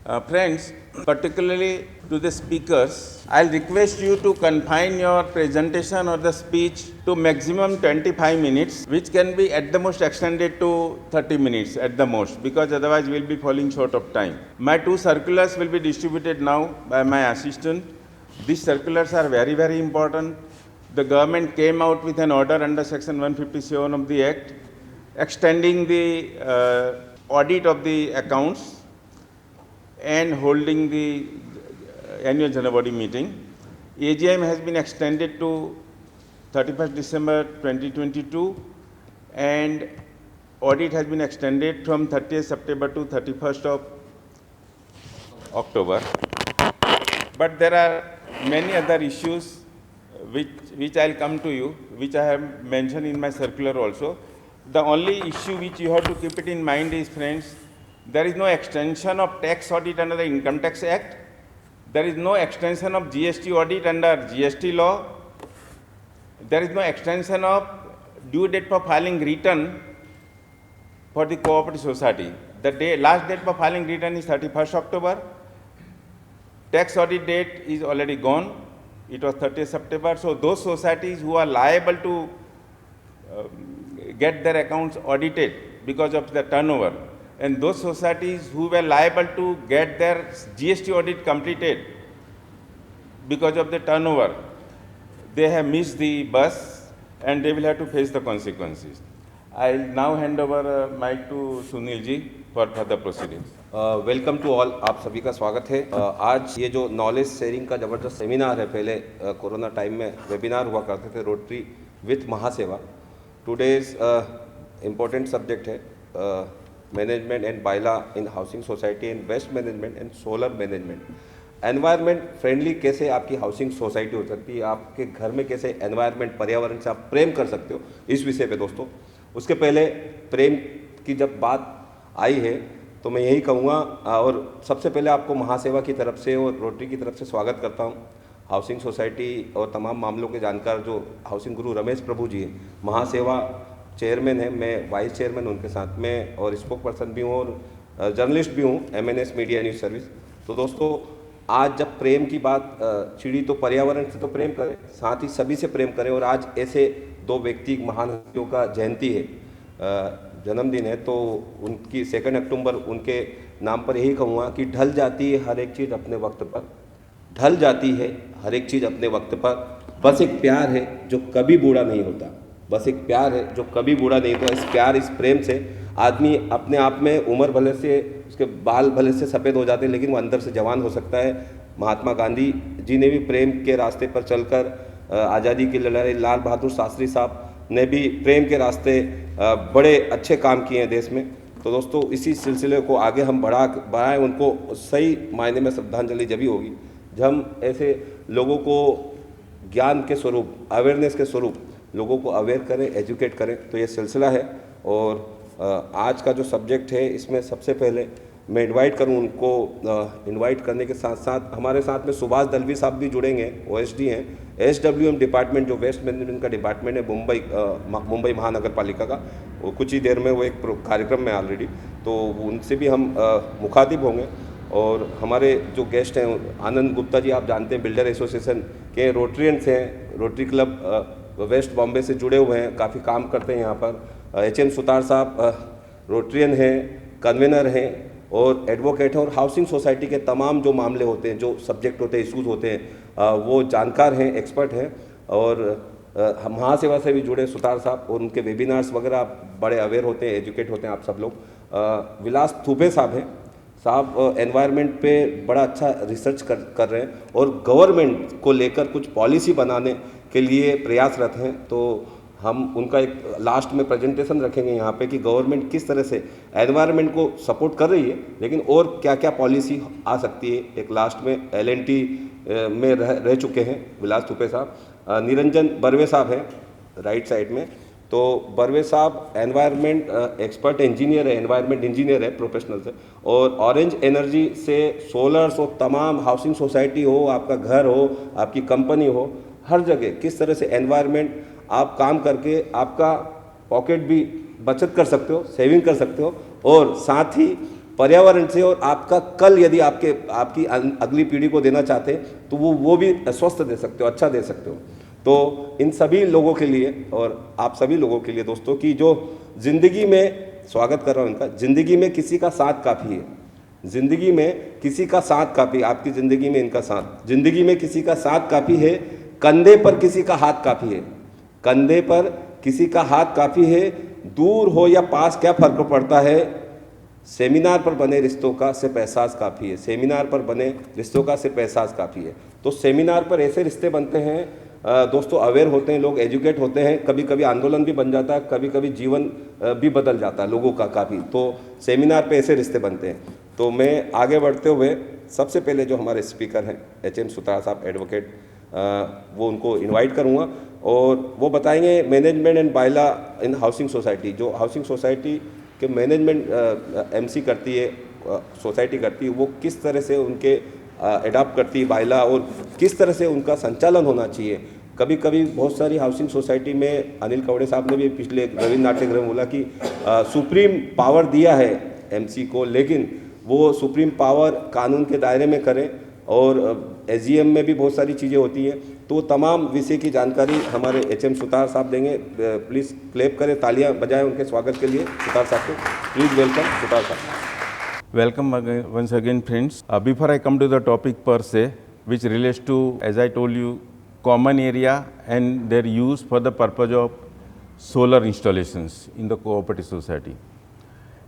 Friends, particularly to the speakers, I'll request you to confine your presentation or the speech to maximum 25 minutes, which can be at the most extended to 30 minutes at the most, because otherwise we'll be falling short of time. My two circulars will be distributed now by my assistant. These circulars are very, very important. The government came out with an order under section 157 of the Act, extending the audit of the accounts and holding the annual general body meeting. AGM has been extended to 31st December 2022 and audit has been extended from 30th September to 31st of October. But there are many other issues which I'll come to you, which I have mentioned in my circular also. The only issue which you have to keep it in mind is, friends, there is no extension of tax audit under the Income Tax Act. There is no extension of GST audit under GST law. There is no extension of due date for filing return for the cooperative society. The last date for filing return is 31st October. Tax audit date is already gone. It was 30th September. So those societies who are liable to get their accounts audited because of the turnover, and those societies who were liable to get their GST audit completed because of the turnover, they have missed the bus and they will have to face the consequences. I'll now hand over mic to Sunil ji for further proceedings. Welcome to all, आप सभी का स्वागत है। आज ये जो knowledge sharing का ज़बरदस्त सेमिनार है, पहले कोरोना टाइम में वेबिनार हुआ करते थे Rotary with Mahaseva. Today's important subject है management and bylaw in housing society and waste management and solar management. Environment friendly कैसे आपकी हाउसिंग सोसाइटी हो सकती है, आपके घर में कैसे एनवायरनमेंट पर्यावरण से आप प्रेम कर सकते हो, इस विषय पे दोस्तों। उसके पहले प्रेम की जब बात आई है तो मैं यही कहूँगा, और सबसे पहले आपको महासेवा की तरफ से और रोटरी की तरफ से स्वागत करता हूँ। हाउसिंग सोसाइटी और तमाम मामलों के जानकार जो हाउसिंग गुरु रमेश प्रभु जी हैं, महासेवा चेयरमैन है, मैं वाइस चेयरमैन उनके साथ में और स्पोक पर्सन भी हूँ और जर्नलिस्ट भी हूँ MNS मीडिया न्यूज़ सर्विस। तो दोस्तों, आज जब प्रेम की बात छिड़ी तो पर्यावरण से तो प्रेम करें, साथ ही सभी से प्रेम करें। और आज ऐसे दो व्यक्ति महान हस्तियों का जयंती है, जन्मदिन है, तो उनकी 2 अक्टूबर उनके नाम पर यही कहूँगा कि ढल जाती है हर एक चीज़ अपने वक्त पर, ढल जाती है हर एक चीज़ अपने वक्त पर। बस एक प्यार है जो कभी बूढ़ा नहीं होता, बस एक प्यार है जो कभी बूढ़ा नहीं होता। इस प्यार, इस प्रेम से आदमी अपने आप में उम्र भले से, उसके बाल भले से सफ़ेद हो जाते हैं, लेकिन वो अंदर से जवान हो सकता है। महात्मा गांधी जी ने भी प्रेम के रास्ते पर चलकर आज़ादी की लड़ाई, लाल बहादुर शास्त्री साहब ने भी प्रेम के रास्ते बड़े अच्छे काम किए हैं देश में। तो दोस्तों, इसी सिलसिले को आगे हम बढ़ाएं, उनको सही मायने में श्रद्धांजलि जब ही होगी जब हम ऐसे लोगों को ज्ञान के स्वरूप, अवेयरनेस के स्वरूप लोगों को अवेयर करें, एजुकेट करें। तो ये सिलसिला है। और आज का जो सब्जेक्ट है, इसमें सबसे पहले मैं इनवाइट करूं उनको, इनवाइट करने के साथ साथ हमारे साथ में सुभाष दलवी साहब भी जुड़ेंगे, OSD हैं, SWM डिपार्टमेंट जो वेस्ट मैनेजमेंट का डिपार्टमेंट है मुंबई महानगर पालिका का, वो कुछ ही देर में वो एक कार्यक्रम में ऑलरेडी, तो उनसे भी हम मुखातिब होंगे। और हमारे जो गेस्ट हैं, आनंद गुप्ता जी, आप जानते हैं बिल्डर एसोसिएशन के रोटरियंस हैं, रोटरी क्लब वेस्ट बॉम्बे से जुड़े हुए हैं, काफ़ी काम करते हैं यहाँ पर। HM सुतार साहब रोटरियन हैं, कन्वेनर हैं और एडवोकेट हैं, और हाउसिंग सोसाइटी के तमाम जो मामले होते हैं, जो सब्जेक्ट होते हैं, इशूज़ होते हैं, वो जानकार हैं, एक्सपर्ट हैं। और महासेवा से भी जुड़े सुतार साहब, और उनके वेबिनार्स वगैरह आप बड़े अवेयर होते हैं, एजुकेट होते हैं आप सब लोग। विलास थुपे साहब हैं, साहब एनवायरनमेंट पे बड़ा अच्छा रिसर्च कर रहे हैं और गवर्नमेंट को लेकर कुछ पॉलिसी बनाने के लिए प्रयासरत हैं। तो हम उनका एक लास्ट में प्रेजेंटेशन रखेंगे यहाँ पे कि गवर्नमेंट किस तरह से एनवायरनमेंट को सपोर्ट कर रही है, लेकिन और क्या क्या पॉलिसी आ सकती है। एक लास्ट में LNT में रह चुके हैं विलास थुपे साहब। निरंजन बर्वे साहब हैं राइट साइड में। तो बर्वे साहब एनवायरनमेंट एक्सपर्ट इंजीनियर है, एनवायरनमेंट इंजीनियर है प्रोफेशनल से, और ऑरेंज एनर्जी से सोलर्स और तमाम हाउसिंग सोसाइटी हो, आपका घर हो, आपकी कंपनी हो, हर जगह किस तरह से एनवायरनमेंट आप काम करके आपका पॉकेट भी बचत कर सकते हो, सेविंग कर सकते हो, और साथ ही पर्यावरण से और आपका कल यदि आपकी अगली पीढ़ी को देना चाहते हैं तो वो भी स्वस्थ दे सकते हो, अच्छा दे सकते हो। तो इन सभी लोगों के लिए और आप सभी लोगों के लिए दोस्तों की जो ज़िंदगी में, स्वागत कर रहा हूँ इनका, ज़िंदगी में किसी का साथ काफ़ी है, ज़िंदगी में किसी का साथ काफ़ी, आपकी ज़िंदगी में इनका साथ, ज़िंदगी में किसी का साथ काफ़ी है, कंधे पर किसी का हाथ काफ़ी है, कंधे पर किसी का हाथ काफ़ी है, दूर हो या पास क्या फ़र्क पड़ता है, सेमिनार पर बने रिश्तों का सिर्फ एहसास काफ़ी है, सेमिनार पर बने रिश्तों का सिर्फ एहसास काफ़ी है। तो सेमिनार पर ऐसे रिश्ते बनते हैं दोस्तों, अवेयर होते हैं लोग, एजुकेट होते हैं, कभी कभी आंदोलन भी बन जाता है, कभी कभी जीवन भी बदल जाता है लोगों का काफ़ी। तो सेमिनार पे ऐसे रिश्ते बनते हैं। तो मैं आगे बढ़ते हुए सबसे पहले जो हमारे स्पीकर हैं HM सुतार साहब एडवोकेट, वो उनको इनवाइट करूँगा और वो बताएंगे management and bylaw in housing society. जो हाउसिंग सोसाइटी के मैनेजमेंट MC करती है, सोसाइटी करती है, वो किस तरह से उनके एडाप्ट करती है बायला और किस तरह से उनका संचालन होना चाहिए। कभी कभी बहुत सारी हाउसिंग सोसाइटी में, अनिल कवड़े साहब ने भी पिछले रविंद्र नाट्यगृह में बोला कि सुप्रीम पावर दिया है MC को, लेकिन वो सुप्रीम पावर कानून के दायरे में करें और SGM में भी बहुत सारी चीज़ें होती हैं। तो तमाम विषय की जानकारी हमारे HM सुतार साहब देंगे। प्लीज़ क्लैप करें, तालियां बजाएं उनके स्वागत के लिए सुतार साहब को। प्लीज़ वेलकम सुतार साहब। Welcome once again, friends. Before I come to the topic per se, which relates to, as I told you, common area and their use for the purpose of solar installations in the cooperative society.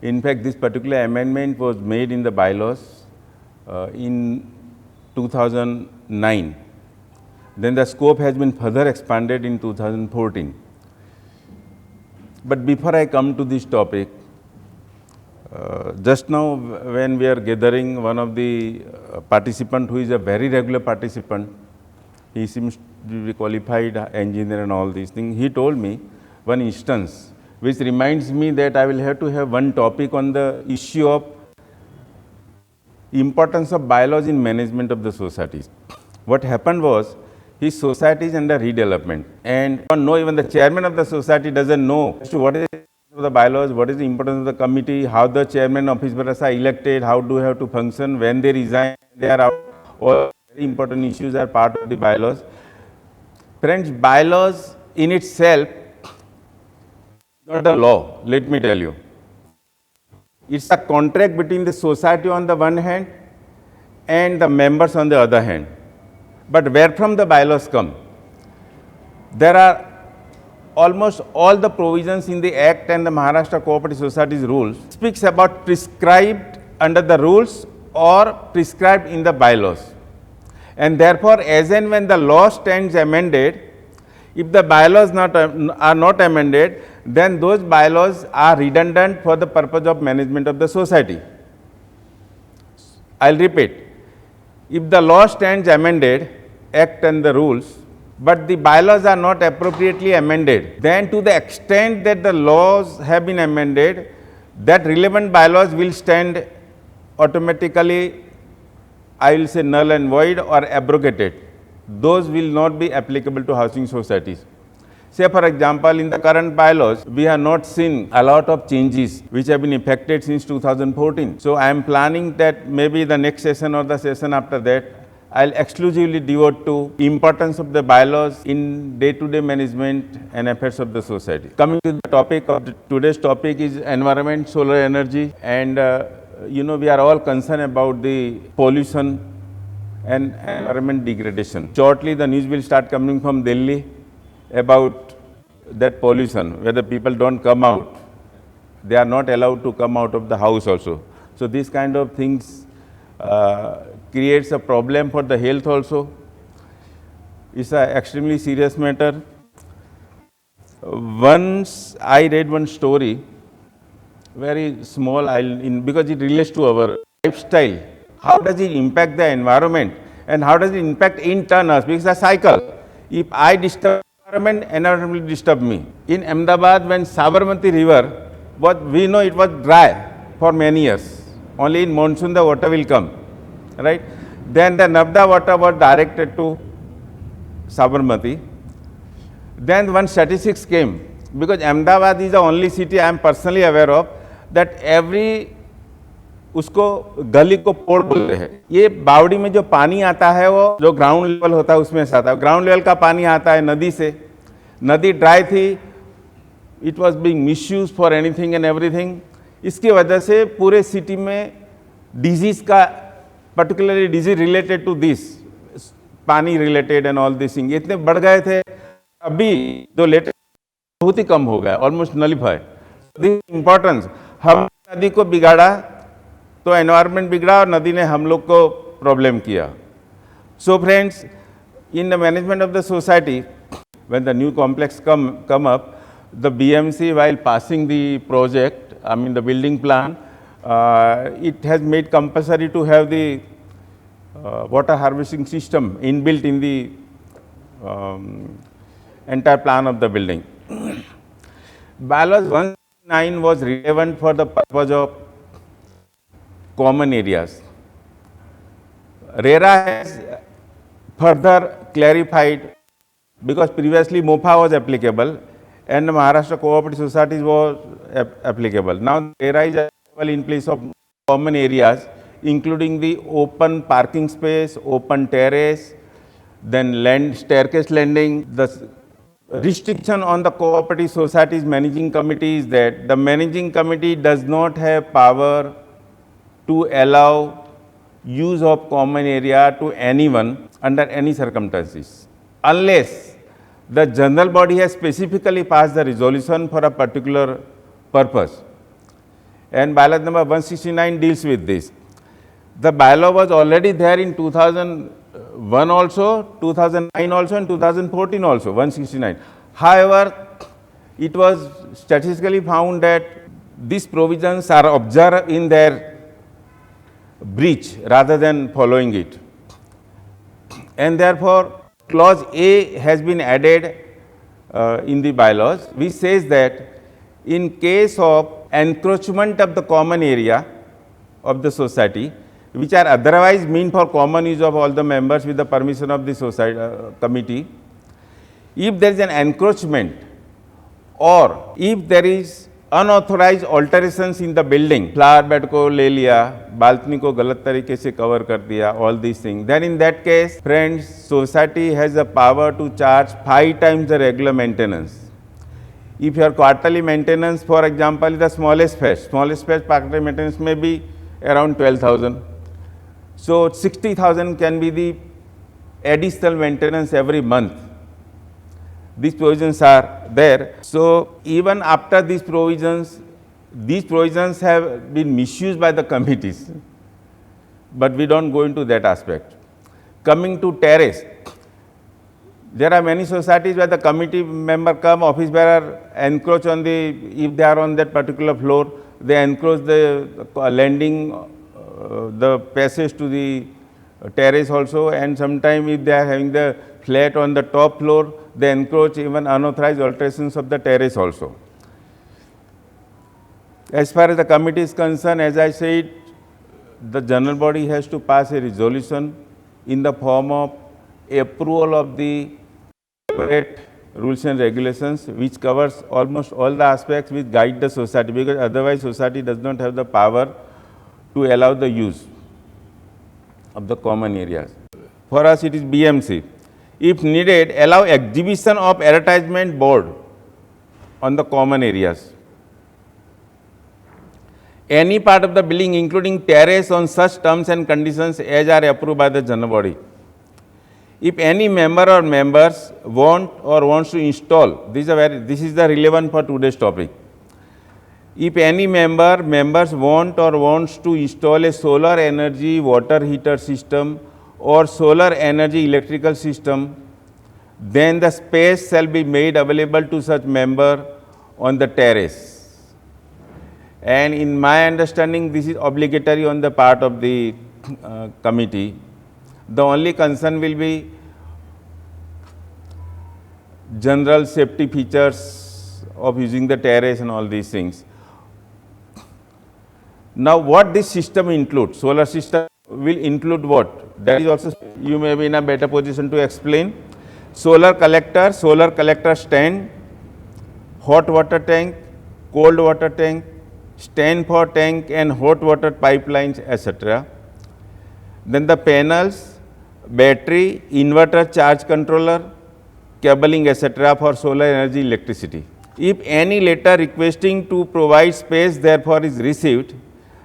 In fact, this particular amendment was made in the bylaws in 2009. Then the scope has been further expanded in 2014. But before I come to this topic, just now when we are gathering, one of the participant who is a very regular participant, he seems to be qualified engineer and all these things, he told me one instance which reminds me that I will have to have one topic on the issue of importance of bylaws in management of the societies. What happened was, his society is under redevelopment and don't know, even the chairman of the society doesn't know as to what is the bylaws, what is the importance of the committee, how the chairman of his members are elected, how do they have to function, when they resign, they are out. All very important issues are part of the bylaws. Friends, bylaws in itself not a law, let me tell you. It's a contract between the society on the one hand and the members on the other hand. But where from the bylaws come? There are almost all the provisions in the Act and the Maharashtra Cooperative Societies rules speaks about prescribed under the rules or prescribed in the bylaws. And therefore, as and when the law stands amended, if the bylaws are not amended, then those bylaws are redundant for the purpose of management of the society. I'll repeat. If the law stands amended, Act and the rules, but the bylaws are not appropriately amended, then to the extent that the laws have been amended, that relevant bylaws will stand automatically, I will say, null and void or abrogated. Those will not be applicable to housing societies. Say for example, in the current bylaws, we have not seen a lot of changes which have been effected since 2014. So I am planning that maybe the next session or the session after that, I'll exclusively devote to importance of the bylaws in day-to-day management and affairs of the society. Coming to the topic of today's topic is environment, solar energy, and we are all concerned about the pollution and environment degradation. Shortly, the news will start coming from Delhi about that pollution, where the people don't come out. They are not allowed to come out of the house also. So these kind of things creates a problem for the health also. It's an extremely serious matter. Once I read one story, very small, because it relates to our lifestyle. How does it impact the environment and how does it impact in turn us? Because it's a cycle. If I disturb environment will disturb me. In Ahmedabad, when Sabarmati river, we know it was dry for many years. Only in monsoon the water will come, right? Then the Narmada water was directed to Sabarmati. Then one statistics came, because Ahmedabad is the only city I am personally aware of that every उसको गली को पोड़ बोलते हैं। ये बावड़ी में जो पानी आता है वो जो ग्राउंड लेवल होता है उसमें से आता है। ग्राउंड लेवल का पानी आता है नदी से, नदी ड्राई थी, it was being misuse for anything and everything. इसकी वजह से पूरे सिटी में डिजीज का, particularly disease related to this, पानी related and all this thing इतने बढ़ गए थे। अभी जो लेटेस्ट बहुत ही कम हो गया, ऑलमोस्ट नलिफाई। दिस इम्पोर्टेंस, हम नदी को बिगाड़ा तो एनवायरनमेंट बिगड़ा और नदी ने हम लोग को प्रॉब्लम किया। So friends, in the management of the society, when the new complex come up, the BMC, while passing the project, I mean the building plan, it has made compulsory to have the water harvesting system inbuilt in the entire plan of the building. Bylaws 169 was relevant for the purpose of common areas. RERA has further clarified, because previously MOPA was applicable and Maharashtra Cooperative Societies was applicable. Now RERA is available in place of common areas, including the open parking space, open terrace, then land, staircase landing. The restriction on the cooperative societies managing committee is that the managing committee does not have power to allow use of common area to anyone under any circumstances, unless the general body has specifically passed the resolution for a particular purpose. And bylaw number 169 deals with this. The bylaw was already there in 2001 also, 2009 also and 2014 also, 169. However, it was statistically found that these provisions are observed in their breach rather than following it. And therefore, clause A has been added in the bylaws, which says that in case of encroachment of the common area of the society, which are otherwise meant for common use of all the members with the permission of the society committee, if there is an encroachment or if there is unauthorized alterations in the building, flower bed को ले लिया, balcony को गलत तरीके से cover कर दिया, all these things, then in that case, friends, society has the power to charge 5 times the regular maintenance. If your quarterly maintenance, for example, is the smallest phase quarterly maintenance may be around 12,000. So 60,000 can be the additional maintenance every month. These provisions are there. So even after these provisions have been misused by the committees, but we don't go into that aspect. Coming to terrace, there are many societies where the committee member come, office bearer encroach on the, if they are on that particular floor, they encroach the landing, the passage to the terrace also, and sometimes if they are having the flat on the top floor, they encroach even unauthorized alterations of the terrace also. As far as the committee is concerned, as I said, the general body has to pass a resolution in the form of approval of the separate rules and regulations, which covers almost all the aspects which guide the society, because otherwise society does not have the power to allow the use of the common areas. For us it is BMC. If needed, allow exhibition of advertisement board on the common areas. Any part of the building, including terrace, on such terms and conditions as are approved by the general body. If any member or members want or wants to install, this is the relevant for today's topic. If any members want or wants to install a solar energy water heater system or solar energy electrical system, then the space shall be made available to such member on the terrace. And in my understanding, this is obligatory on the part of the committee. The only concern will be general safety features of using the terrace and all these things. Now, what this system includes, solar system will include what? That is also, you may be in a better position to explain. Solar collector stand, hot water tank, cold water tank, stand for tank and hot water pipelines, etc. Then the panels, battery, inverter charge controller, cabling, etc. for solar energy electricity. If any letter requesting to provide space therefore is received,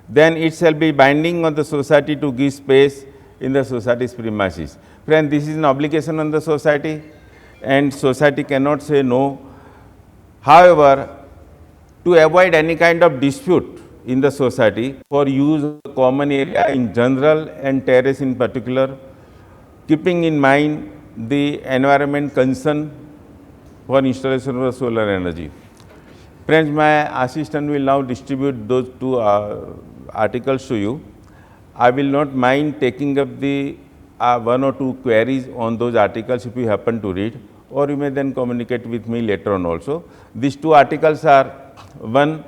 then it shall be binding on the society to give space in the society's premises. Friend, this is an obligation on the society and society cannot say no. However, to avoid any kind of dispute in the society for use of the common area in general and terrace in particular, keeping in mind the environment concern for installation of solar energy. Friends, my assistant will now distribute those two articles to you. I will not mind taking up the one or two queries on those articles if you happen to read, or you may then communicate with me later on also. These two articles are: one,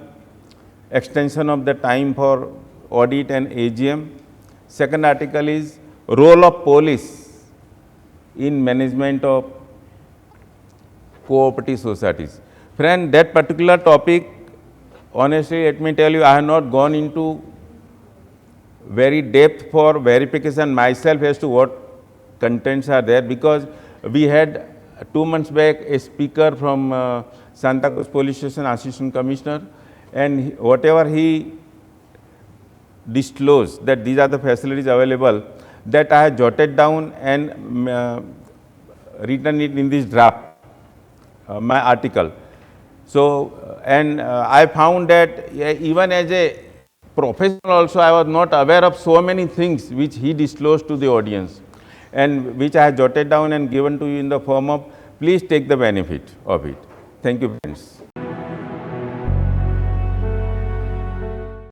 extension of the time for audit and AGM. Second article is role of police in management of cooperative societies. Friend, that particular topic, honestly, let me tell you, I have not gone into very depth for verification myself as to what contents are there, because we had 2 months back a speaker from Santa Cruz Police Station, Assistant Commissioner, and whatever he disclosed that these are the facilities available, that I have jotted down and written it in this draft, my article. So, I found that even as a professional also, I was not aware of so many things which he disclosed to the audience, and which I have jotted down and given to you in the form of, please take the benefit of it. Thank you, friends.